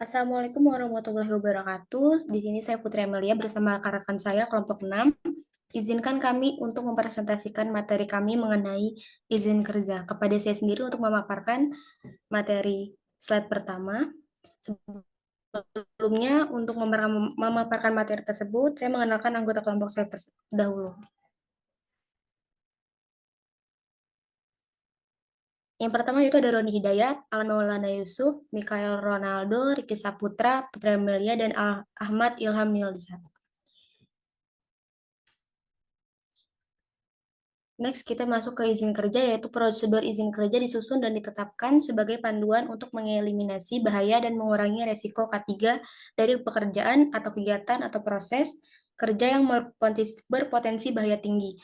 Assalamualaikum warahmatullahi wabarakatuh. Di sini saya Putri Amelia bersama rekan-rekan saya kelompok 6. Izinkan kami untuk mempresentasikan materi kami mengenai izin kerja. Kepada saya sendiri untuk memaparkan materi slide pertama. Sebelumnya, untuk memaparkan materi tersebut, saya mengenalkan anggota kelompok saya dahulu. Yang pertama itu ada Roni Hidayat, Alan Maulana Yusuf, Mikael Ronaldo, Riki Saputra, Putri Amelia, dan Ahmad Ilham Milza. Next, kita masuk ke izin kerja, yaitu prosedur izin kerja disusun dan ditetapkan sebagai panduan untuk mengeliminasi bahaya dan mengurangi resiko K3 dari pekerjaan atau kegiatan atau proses kerja yang berpotensi bahaya tinggi,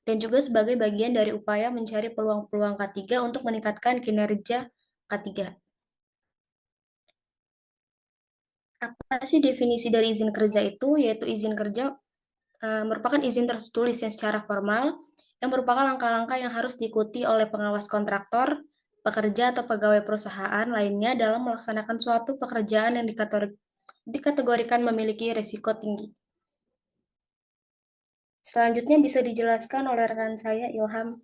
dan juga sebagai bagian dari upaya mencari peluang-peluang K3 untuk meningkatkan kinerja K3. Apa sih definisi dari izin kerja itu? Yaitu izin kerja merupakan izin tertulis yang secara formal yang merupakan langkah-langkah yang harus diikuti oleh pengawas kontraktor, pekerja atau pegawai perusahaan lainnya dalam melaksanakan suatu pekerjaan yang dikategorikan memiliki risiko tinggi. Selanjutnya bisa dijelaskan oleh rekan saya Ilham.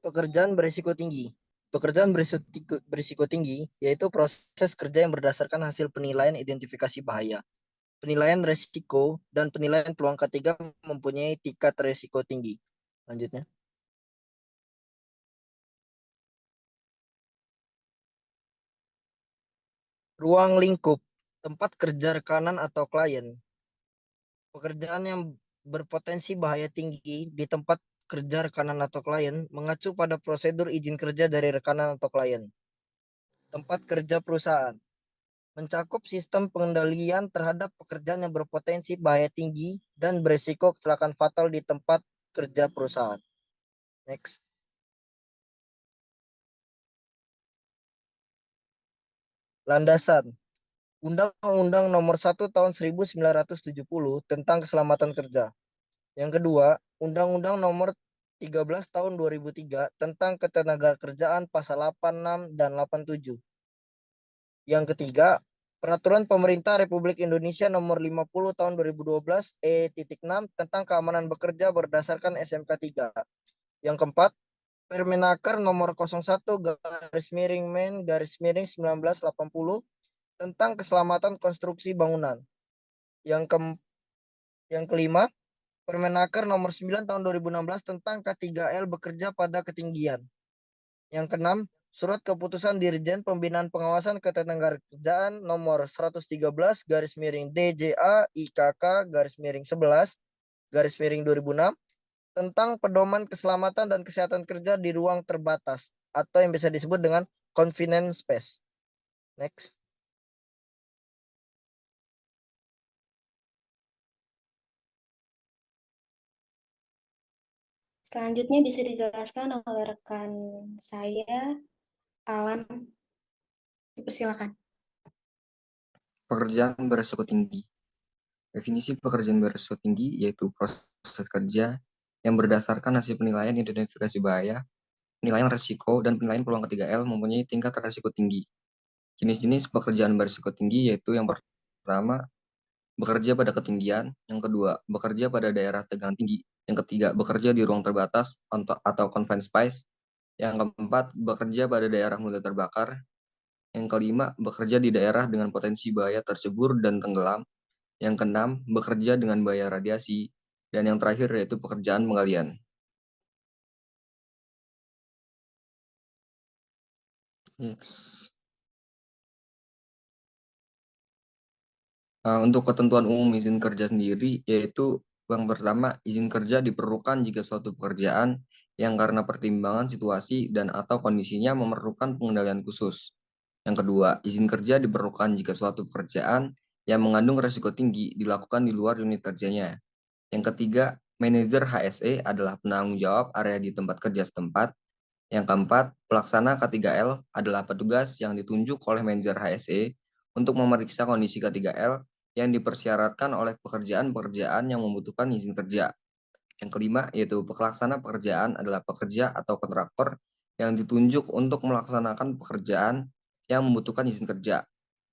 Pekerjaan berisiko tinggi. Pekerjaan berisiko tinggi yaitu proses kerja yang berdasarkan hasil penilaian identifikasi bahaya, penilaian risiko, dan penilaian peluang ketiga mempunyai tingkat risiko tinggi. Lanjutnya. Ruang lingkup, tempat kerja rekanan atau klien. Pekerjaan yang berpotensi bahaya tinggi di tempat kerja rekanan atau klien mengacu pada prosedur izin kerja dari rekanan atau klien. Tempat kerja perusahaan mencakup sistem pengendalian terhadap pekerjaan yang berpotensi bahaya tinggi dan berisiko kecelakaan fatal di tempat kerja perusahaan. Next. Landasan. Undang-Undang Nomor 1 Tahun 1970 tentang Keselamatan Kerja. Yang kedua, Undang-Undang Nomor 13 Tahun 2003 tentang Ketenagakerjaan Pasal 86 dan 87. Yang ketiga, Peraturan Pemerintah Republik Indonesia Nomor 50 Tahun 2012 E.6 tentang keamanan bekerja berdasarkan SMK 3. Yang keempat, Permenaker Nomor 01/Men/1980 tentang keselamatan konstruksi bangunan. Yang kelima, Permenaker Nomor 9 Tahun 2016 tentang K3L bekerja pada ketinggian. Yang keenam, Surat Keputusan Dirjen Pembinaan Pengawasan Ketenagakerjaan Nomor 113/DJA IKK/11/2006 tentang pedoman keselamatan dan kesehatan kerja di ruang terbatas atau yang bisa disebut dengan confined space. Next. Selanjutnya bisa dijelaskan oleh rekan saya Alan. Dipersilakan. Pekerjaan berisiko tinggi. Definisi pekerjaan berisiko tinggi yaitu proses kerja yang berdasarkan hasil penilaian identifikasi bahaya, penilaian risiko, dan penilaian peluang K3L mempunyai tingkat risiko tinggi. Jenis-jenis pekerjaan berisiko tinggi yaitu yang pertama, bekerja pada ketinggian, yang kedua, bekerja pada daerah tegangan tinggi, yang ketiga, bekerja di ruang terbatas atau confined space, yang keempat, bekerja pada daerah mudah terbakar, yang kelima, bekerja di daerah dengan potensi bahaya tercebur dan tenggelam, yang keenam, bekerja dengan bahaya radiasi, dan yang terakhir yaitu pekerjaan penggalian. Yes. Untuk ketentuan umum izin kerja sendiri, yaitu yang pertama, izin kerja diperlukan jika suatu pekerjaan yang karena pertimbangan situasi dan atau kondisinya memerlukan pengendalian khusus. Yang kedua, izin kerja diperlukan jika suatu pekerjaan yang mengandung risiko tinggi dilakukan di luar unit kerjanya. Yang ketiga, manajer HSE adalah penanggung jawab area di tempat kerja setempat. Yang keempat, pelaksana K3L adalah petugas yang ditunjuk oleh manajer HSE untuk memeriksa kondisi K3L yang dipersyaratkan oleh pekerjaan-pekerjaan yang membutuhkan izin kerja. Yang kelima, yaitu pelaksana pekerjaan adalah pekerja atau kontraktor yang ditunjuk untuk melaksanakan pekerjaan yang membutuhkan izin kerja.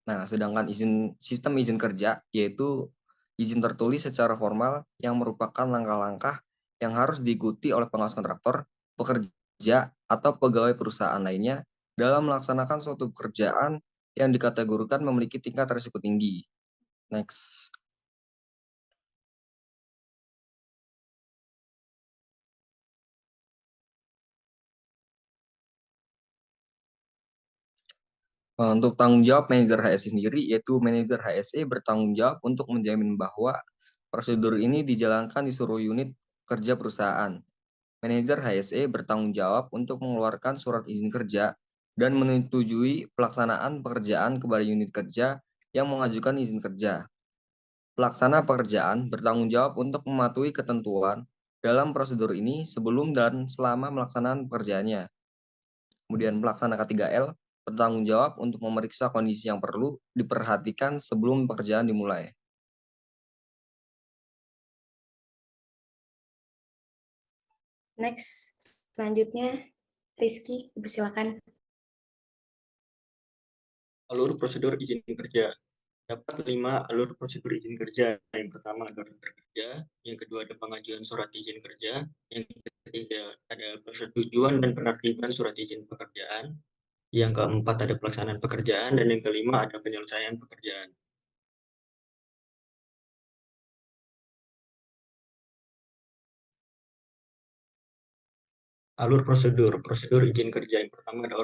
Nah, sedangkan sistem izin kerja yaitu izin tertulis secara formal yang merupakan langkah-langkah yang harus diikuti oleh pengawas kontraktor, pekerja, atau pegawai perusahaan lainnya dalam melaksanakan suatu pekerjaan yang dikategorikan memiliki tingkat risiko tinggi. Next. Untuk tanggung jawab manajer HSE sendiri, yaitu manajer HSE bertanggung jawab untuk menjamin bahwa prosedur ini dijalankan di seluruh unit kerja perusahaan. Manajer HSE bertanggung jawab untuk mengeluarkan surat izin kerja dan menyetujui pelaksanaan pekerjaan kepada unit kerja yang mengajukan izin kerja. Pelaksana pekerjaan bertanggung jawab untuk mematuhi ketentuan dalam prosedur ini sebelum dan selama melaksanaan pekerjaannya. Kemudian pelaksana K3L bertanggung jawab untuk memeriksa kondisi yang perlu diperhatikan sebelum pekerjaan dimulai. Next, selanjutnya Rizky, silakan. Alur prosedur izin kerja. Dapat 5 alur prosedur izin kerja. Yang pertama ada order kerja, yang kedua ada pengajuan surat izin kerja, yang ketiga ada persetujuan dan penertiban surat izin pekerjaan, yang keempat ada pelaksanaan pekerjaan, dan yang kelima ada penyelesaian pekerjaan. Alur prosedur izin kerja. Yang pertama ada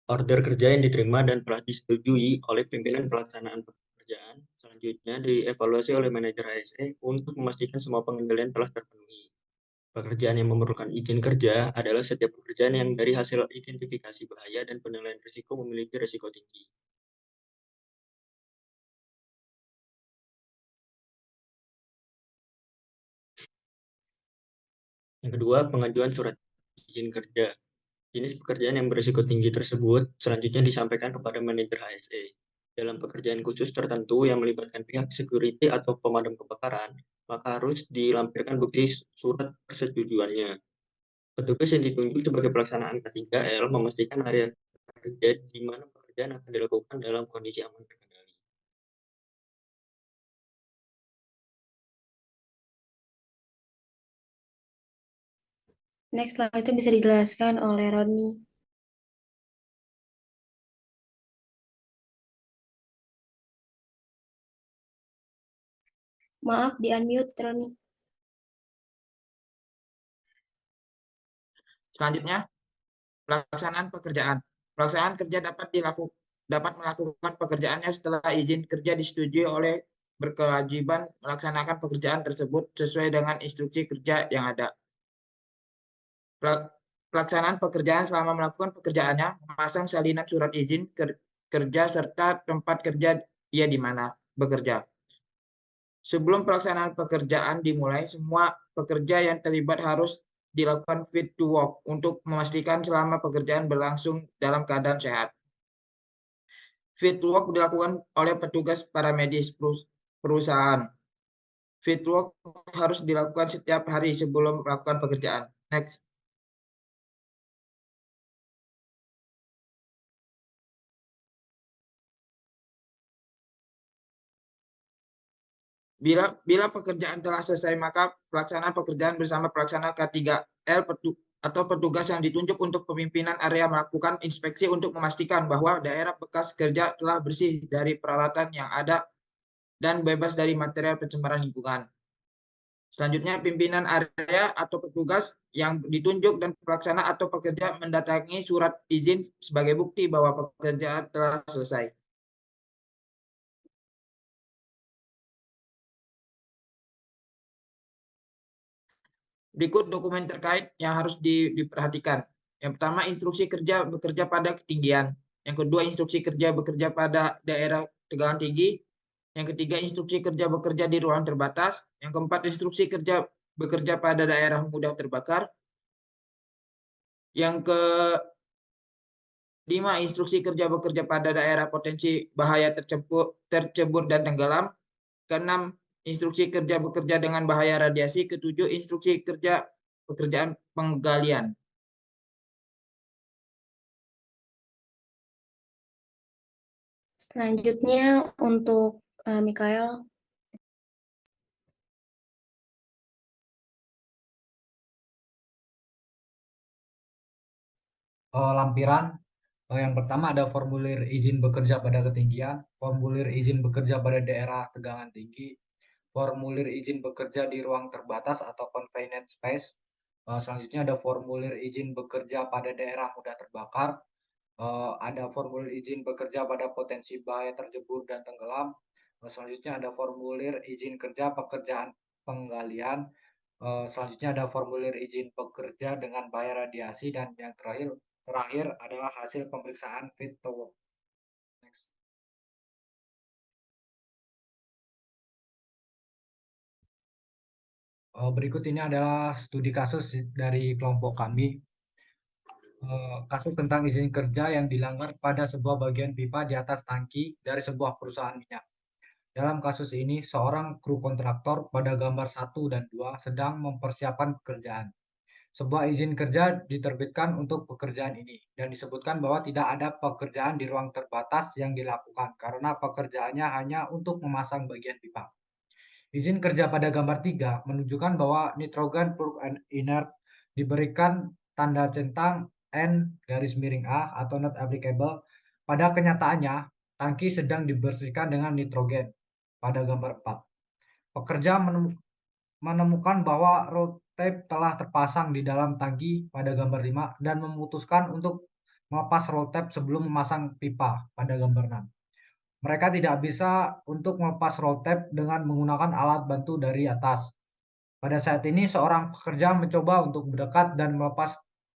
order kerja yang diterima dan telah disetujui oleh pimpinan pelaksanaan pekerjaan. Selanjutnya dievaluasi oleh manajer HSE untuk memastikan semua pengendalian telah terpenuhi. Pekerjaan yang memerlukan izin kerja adalah setiap pekerjaan yang dari hasil identifikasi bahaya dan penilaian risiko memiliki risiko tinggi. Yang kedua, pengajuan surat izin kerja. Jenis pekerjaan yang berisiko tinggi tersebut selanjutnya disampaikan kepada manajer HSE. Dalam pekerjaan khusus tertentu yang melibatkan pihak security atau pemadam kebakaran, maka harus dilampirkan bukti surat persetujuannya. Petugas yang ditunjuk sebagai pelaksanaan K3L memastikan area kerja di mana pekerjaan akan dilakukan dalam kondisi aman terkendali. Next, setelah itu bisa dijelaskan oleh Roni. Maaf, di-unmute, Roni. Selanjutnya, pelaksanaan pekerjaan. Pelaksanaan kerja dapat melakukan pekerjaannya setelah izin kerja disetujui oleh berkewajiban melaksanakan pekerjaan tersebut sesuai dengan instruksi kerja yang ada. Pelaksanaan pekerjaan selama melakukan pekerjaannya, memasang salinan surat izin kerja serta tempat kerja ia di mana bekerja. Sebelum pelaksanaan pekerjaan dimulai, semua pekerja yang terlibat harus dilakukan fit to work untuk memastikan selama pekerjaan berlangsung dalam keadaan sehat. Fit to work dilakukan oleh petugas paramedis perusahaan. Fit to work harus dilakukan setiap hari sebelum melakukan pekerjaan. Next. Bila pekerjaan telah selesai, maka pelaksanaan pekerjaan bersama pelaksana K3L atau petugas yang ditunjuk untuk pemimpinan area melakukan inspeksi untuk memastikan bahwa daerah bekas kerja telah bersih dari peralatan yang ada dan bebas dari material pencemaran lingkungan. Selanjutnya, pimpinan area atau petugas yang ditunjuk dan pelaksana atau pekerja mendatangi surat izin sebagai bukti bahwa pekerjaan telah selesai. Berikut dokumen terkait yang harus diperhatikan. Yang pertama, instruksi kerja bekerja pada ketinggian. Yang kedua, instruksi kerja bekerja pada daerah tegangan tinggi. Yang ketiga, instruksi kerja bekerja di ruang terbatas. Yang keempat, instruksi kerja bekerja pada daerah mudah terbakar. Yang kelima, instruksi kerja bekerja pada daerah potensi bahaya tercebur dan tenggelam. Keenam, instruksi kerja bekerja dengan bahaya radiasi. Ketujuh, instruksi kerja pekerjaan penggalian. Selanjutnya untuk Mikael. Lampiran. Yang pertama ada formulir izin bekerja pada ketinggian, formulir izin bekerja pada daerah tegangan tinggi, formulir izin bekerja di ruang terbatas atau confined space. Selanjutnya ada formulir izin bekerja pada daerah mudah terbakar. Ada formulir izin bekerja pada potensi bahaya terjebur dan tenggelam. Selanjutnya ada formulir izin kerja pekerjaan penggalian. Selanjutnya ada formulir izin bekerja dengan bahaya radiasi, dan yang terakhir adalah hasil pemeriksaan fit to work. Next. Berikut ini adalah studi kasus dari kelompok kami. Kasus tentang izin kerja yang dilanggar pada sebuah bagian pipa di atas tangki dari sebuah perusahaan minyak. Dalam kasus ini, seorang kru kontraktor pada gambar 1 dan 2 sedang mempersiapkan pekerjaan. Sebuah izin kerja diterbitkan untuk pekerjaan ini, dan disebutkan bahwa tidak ada pekerjaan di ruang terbatas yang dilakukan karena pekerjaannya hanya untuk memasang bagian pipa. Izin kerja pada gambar 3 menunjukkan bahwa nitrogen pure and inert diberikan tanda centang N_A atau not applicable. Pada kenyataannya, tangki sedang dibersihkan dengan nitrogen pada gambar 4. Pekerja menemukan bahwa roll tape telah terpasang di dalam tangki pada gambar 5 dan memutuskan untuk melepas roll tape sebelum memasang pipa pada gambar 6. Mereka tidak bisa untuk melepas roll tape dengan menggunakan alat bantu dari atas. Pada saat ini, seorang pekerja mencoba untuk mendekat dan melepas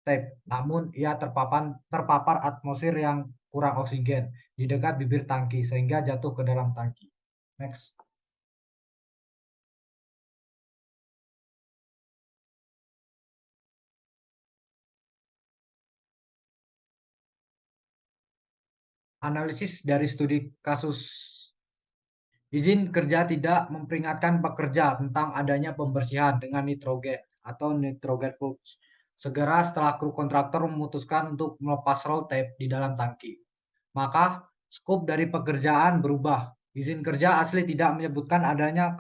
tape, namun ia terpapar atmosfer yang kurang oksigen di dekat bibir tangki sehingga jatuh ke dalam tangki. Next. Analisis dari studi kasus. Izin kerja tidak memperingatkan pekerja tentang adanya pembersihan dengan nitrogen atau nitrogen purge segera setelah kru kontraktor memutuskan untuk melepas roll tape di dalam tangki. Maka, skop dari pekerjaan berubah. Izin kerja asli tidak menyebutkan adanya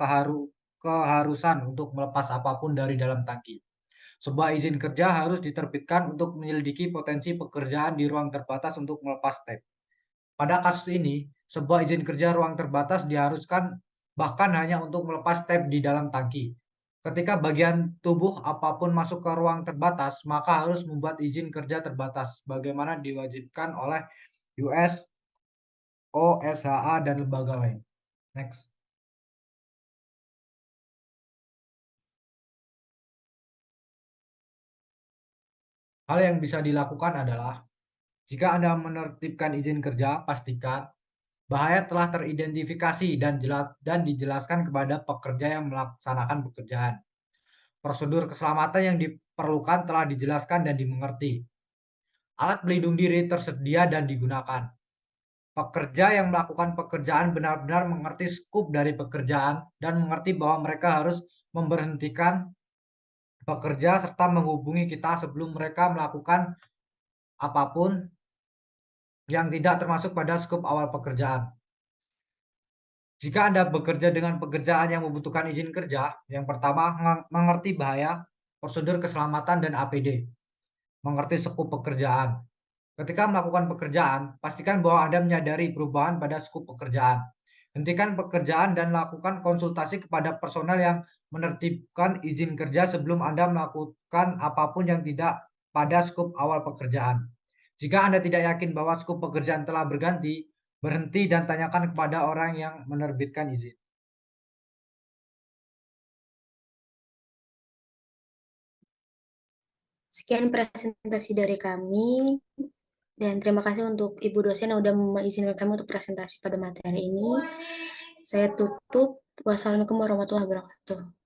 keharusan untuk melepas apapun dari dalam tangki. Sebuah izin kerja harus diterbitkan untuk menyelidiki potensi pekerjaan di ruang terbatas untuk melepas tape. Pada kasus ini, sebuah izin kerja ruang terbatas diharuskan bahkan hanya untuk melepas tape di dalam tangki. Ketika bagian tubuh apapun masuk ke ruang terbatas, maka harus membuat izin kerja terbatas, bagaimana diwajibkan oleh US, OSHA, dan lembaga lain. Next. Hal yang bisa dilakukan adalah, jika Anda menertibkan izin kerja, pastikan bahaya telah teridentifikasi dan dijelaskan kepada pekerja yang melaksanakan pekerjaan. Prosedur keselamatan yang diperlukan telah dijelaskan dan dimengerti. Alat pelindung diri tersedia dan digunakan. Pekerja yang melakukan pekerjaan benar-benar mengerti skup dari pekerjaan dan mengerti bahwa mereka harus memberhentikan pekerja serta menghubungi kita sebelum mereka melakukan apapun yang tidak termasuk pada skup awal pekerjaan. Jika Anda bekerja dengan pekerjaan yang membutuhkan izin kerja, yang pertama, mengerti bahaya, prosedur keselamatan, dan APD. Mengerti skup pekerjaan. Ketika melakukan pekerjaan, pastikan bahwa Anda menyadari perubahan pada skup pekerjaan. Hentikan pekerjaan dan lakukan konsultasi kepada personel yang menertibkan izin kerja sebelum Anda melakukan apapun yang tidak pada skup awal pekerjaan. Jika Anda tidak yakin bahwa skup pekerjaan telah berganti, berhenti dan tanyakan kepada orang yang menerbitkan izin. Sekian presentasi dari kami, dan terima kasih untuk Ibu dosen yang sudah mengizinkan kami untuk presentasi pada materi ini. Saya tutup. Wassalamualaikum warahmatullahi wabarakatuh.